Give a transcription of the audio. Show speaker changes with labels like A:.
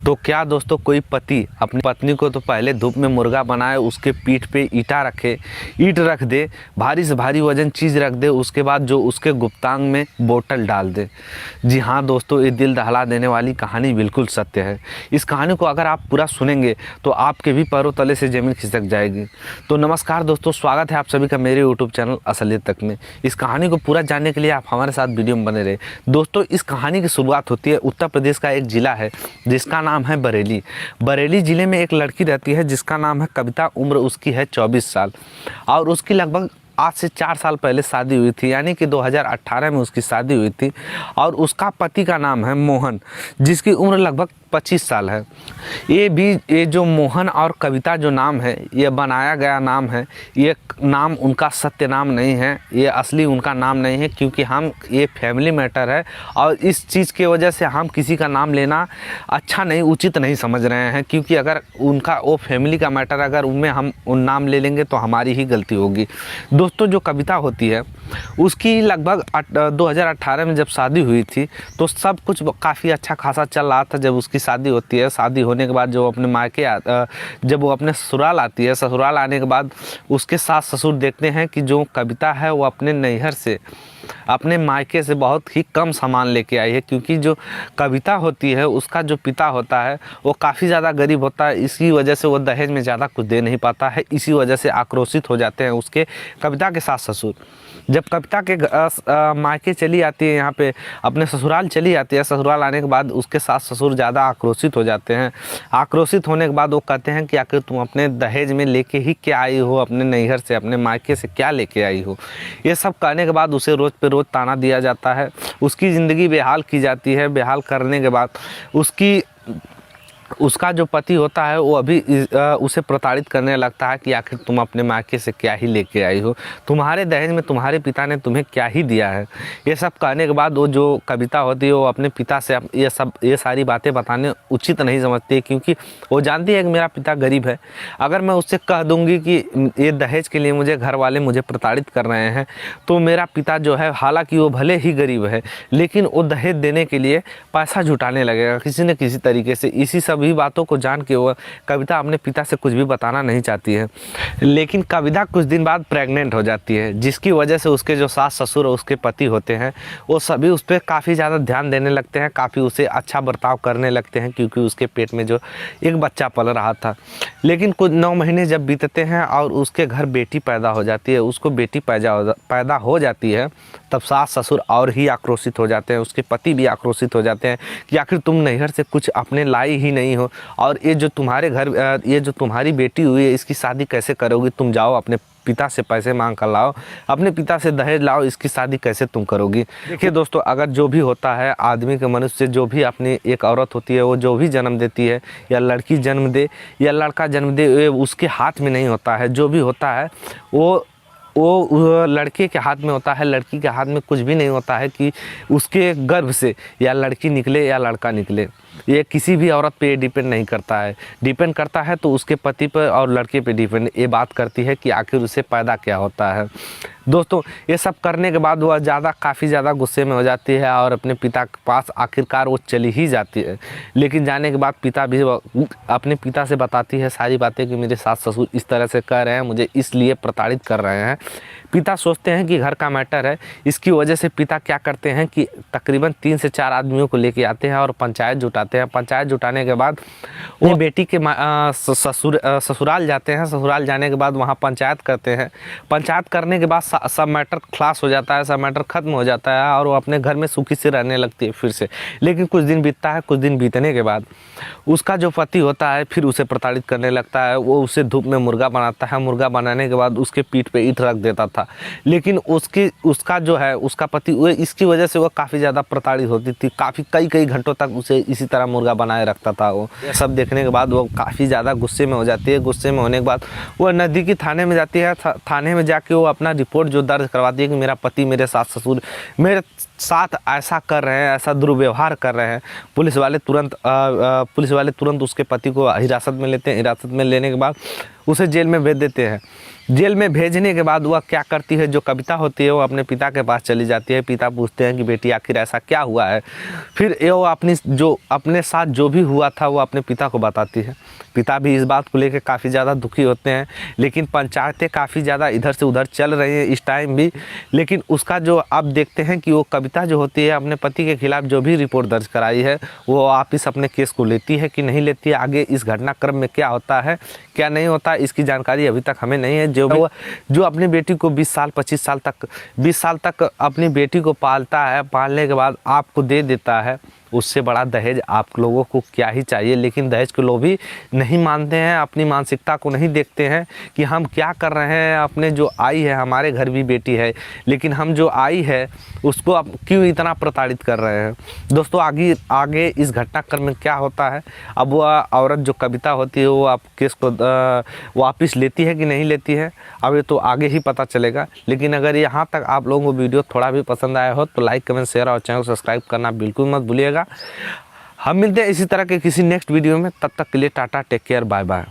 A: तो क्या दोस्तों, कोई पति अपनी पत्नी को तो पहले धूप में मुर्गा बनाए, उसके पीठ पे ईंटा रखे, ईंट रख दे, भारी से भारी वजन चीज़ रख दे, उसके बाद जो उसके गुप्तांग में बोतल डाल दे। जी हाँ दोस्तों, ये दिल दहला देने वाली कहानी बिल्कुल सत्य है। इस कहानी को अगर आप पूरा सुनेंगे तो आपके भी पैरों तले से ज़मीन खिसक जाएगी। तो नमस्कार दोस्तों, स्वागत है आप सभी का मेरे यूट्यूब चैनल असलियत तक में। इस कहानी को पूरा जानने के लिए आप हमारे साथ वीडियो में बने रहे। दोस्तों, इस कहानी की शुरुआत होती है उत्तर प्रदेश का एक ज़िला है जिसका नाम है बरेली। बरेली ज़िले में एक लड़की रहती है जिसका नाम है कविता। उम्र उसकी है 24 साल और उसकी लगभग आज से 4 साल पहले शादी हुई थी, यानी कि 2018 में उसकी शादी हुई थी। और उसका पति का नाम है मोहन, जिसकी उम्र लगभग 25 साल है। ये जो मोहन और कविता जो नाम है, ये बनाया गया नाम है। ये नाम उनका सत्य नाम नहीं है, ये असली उनका नाम नहीं है, क्योंकि ये फैमिली मैटर है और इस चीज़ की वजह से हम किसी का नाम लेना अच्छा नहीं, उचित नहीं समझ रहे हैं। क्योंकि अगर उनका वो फैमिली का मैटर, अगर उनमें हम उन नाम ले लेंगे तो हमारी ही गलती होगी। दोस्तों, जो कविता होती है उसकी लगभग 2018 में जब शादी हुई थी तो सब कुछ काफ़ी अच्छा खासा चल रहा था। जब उसकी शादी होती है, शादी होने के बाद जब वो अपने ससुराल आती है, ससुराल आने के बाद उसके सास ससुर देखते हैं कि जो कविता है वो अपने नैहर से, अपने मायके से बहुत ही कम सामान लेके आई है। क्योंकि जो कविता होती है उसका जो पिता होता है वो काफ़ी ज़्यादा गरीब होता है, इसी वजह से वो दहेज में ज़्यादा कुछ दे नहीं पाता है। इसी वजह से आक्रोशित हो जाते हैं उसके कविता के सास ससुर। जब कविता के मायके चली आती है, यहाँ पे अपने ससुराल चली आती है, ससुराल आने के बाद उसके सास ससुर ज़्यादा आक्रोशित हो जाते हैं। आक्रोशित होने के बाद वो कहते हैं कि आखिर तुम अपने दहेज में लेके ही क्या आई हो, अपने नैहर से, अपने मायके से क्या लेके आई हो। ये सब कहने के बाद उसे रोज़ पे रोज़ ताना दिया जाता है, उसकी ज़िंदगी बेहाल की जाती है। बेहाल करने के बाद उसका जो पति होता है वो अभी उसे प्रताड़ित करने लगता है कि आखिर तुम अपने मायके से क्या ही लेके आई हो, तुम्हारे दहेज में तुम्हारे पिता ने तुम्हें क्या ही दिया है। ये सब कहने के बाद वो जो कविता होती है वो अपने पिता से ये सारी बातें बताने उचित नहीं समझती है, क्योंकि वो जानती है कि मेरा पिता गरीब है। अगर मैं उससे कह दूंगी कि ये दहेज के लिए मुझे घर वाले मुझे प्रताड़ित कर रहे हैं, तो मेरा पिता जो है, हालांकि वो भले ही गरीब है, लेकिन वो दहेज देने के लिए पैसा जुटाने लगेगा किसी न किसी तरीके से। इसी सभी बातों को जान के वो कविता अपने पिता से कुछ भी बताना नहीं चाहती है। लेकिन कविता कुछ दिन बाद प्रेग्नेंट हो जाती है, जिसकी वजह से उसके जो सास ससुर और उसके पति होते हैं वो सभी उस पर काफ़ी ज़्यादा ध्यान देने लगते हैं, काफ़ी उसे अच्छा बर्ताव करने लगते हैं, क्योंकि उसके पेट में जो एक बच्चा पल रहा था। लेकिन कुछ 9 महीने जब बीतते हैं और उसके घर बेटी पैदा हो जाती है, उसको बेटी पैदा हो जाती है, तब सास ससुर और ही आक्रोशित हो जाते हैं, उसके पति भी आक्रोशित हो जाते हैं कि आखिर तुम नैहर से कुछ अपने लाई ही नहीं हो, और ये जो तुम्हारी बेटी हुई है इसकी शादी कैसे करोगी, तुम जाओ अपने पिता से पैसे मांग कर लाओ, अपने पिता से दहेज लाओ, इसकी शादी कैसे तुम करोगी। देखिए दोस्तों, अगर जो भी होता है आदमी के मनुष्य, जो भी अपनी एक औरत होती है वो जो भी जन्म देती है, या लड़की जन्म दे या लड़का जन्म दे, ये उसके हाथ में नहीं होता है। जो भी होता है वो लड़के के हाथ में होता है, लड़की के हाथ में कुछ भी नहीं होता है कि उसके गर्भ से या लड़की निकले या लड़का निकले। ये किसी भी औरत पे डिपेंड नहीं करता है, डिपेंड करता है तो उसके पति पर और लड़के पे डिपेंड ये बात करती है कि आखिर उसे पैदा क्या होता है। दोस्तों, ये सब करने के बाद वह काफ़ी ज़्यादा गुस्से में हो जाती है और अपने पिता के पास आखिरकार वो चली ही जाती है। लेकिन जाने के बाद पिता भी अपने पिता से बताती है सारी बातें कि मेरे सास ससुर इस तरह से कह रहे हैं, मुझे इसलिए प्रताड़ित कर रहे हैं। पिता सोचते हैं कि घर का मैटर है, इसकी वजह से पिता क्या करते हैं कि तकरीबन 3 से 4 आदमियों को लेके आते हैं और पंचायत जुटाते हैं। पंचायत जुटाने के बाद वो बेटी के ससुराल जाते हैं। ससुराल जाने के बाद वहाँ पंचायत करते हैं। पंचायत करने के बाद सब मैटर खलास हो जाता है, सब मैटर ख़त्म हो जाता है और वो अपने घर में सुखी से रहने लगती है फिर से। लेकिन कुछ दिन बीतता है, कुछ दिन बीतने के बाद उसका जो पति होता है फिर उसे प्रताड़ित करने लगता है। वो उसे धूप में मुर्गा बनाता है, मुर्गा बनाने के बाद उसके पीठ पे ईंट रख देता था। लेकिन उसका जो है, उसका पति, वो इसकी वजह से वो काफ़ी ज़्यादा प्रताड़ित होती थी। कई घंटों तक उसे इसी तरह मुर्गा बनाए रखता था। वो सब देखने के बाद वो काफ़ी ज़्यादा गुस्से में हो जाती है। गुस्से में होने के बाद वो नज़दीकी थाने में जाती है। थाने में जाके वो अपना रिपोर्ट जो दर्ज करवाती है कि मेरा पति, मेरे सास ससुर, मेरे साथ ऐसा कर रहे हैं, ऐसा दुर्व्यवहार कर रहे हैं, पुलिस वाले तुरंत उसके पति को हिरासत में लेते हैं। हिरासत में लेने के बाद उसे जेल में भेज देते हैं। जेल में भेजने के बाद वह क्या करती है, जो कविता होती है वो अपने पिता के पास चली जाती है। पिता पूछते हैं कि बेटी आखिर ऐसा क्या हुआ है। फिर वो अपने साथ जो भी हुआ था वो अपने पिता को बताती है। पिता भी इस बात को लेकर काफ़ी ज़्यादा दुखी होते हैं, लेकिन पंचायतें काफ़ी ज़्यादा इधर से उधर चल रही हैं इस टाइम भी। लेकिन उसका जो आप देखते हैं कि वो कविता जो होती है अपने पति के खिलाफ़ जो भी रिपोर्ट दर्ज कराई है वो वापस अपने केस को लेती है कि नहीं लेती है। आगे इस घटनाक्रम में क्या होता है क्या नहीं होता इसकी जानकारी अभी तक हमें नहीं है। जो अपनी बेटी को 20 साल 25 साल तक 20 साल तक अपनी बेटी को पालता है, पालने के बाद आपको दे देता है, उससे बड़ा दहेज आप लोगों को क्या ही चाहिए। लेकिन दहेज के लोग भी नहीं मानते हैं, अपनी मानसिकता को नहीं देखते हैं कि हम क्या कर रहे हैं। अपने जो आई है, हमारे घर भी बेटी है, लेकिन हम जो आई है उसको अब क्यों इतना प्रताड़ित कर रहे हैं। दोस्तों आगे इस घटनाक्रम में क्या होता है, अब वो औरत जो कविता होती है वो आप केस को वापस लेती है कि नहीं लेती है, अब ये तो आगे ही पता चलेगा। लेकिन अगर यहाँ तक आप लोगों को वीडियो थोड़ा भी पसंद आया हो तो लाइक कमेंट शेयर और चैनल को सब्सक्राइब करना बिल्कुल मत भूलिएगा। हम मिलते हैं इसी तरह के किसी नेक्स्ट वीडियो में, तब तक के लिए tata, take care, bye bye.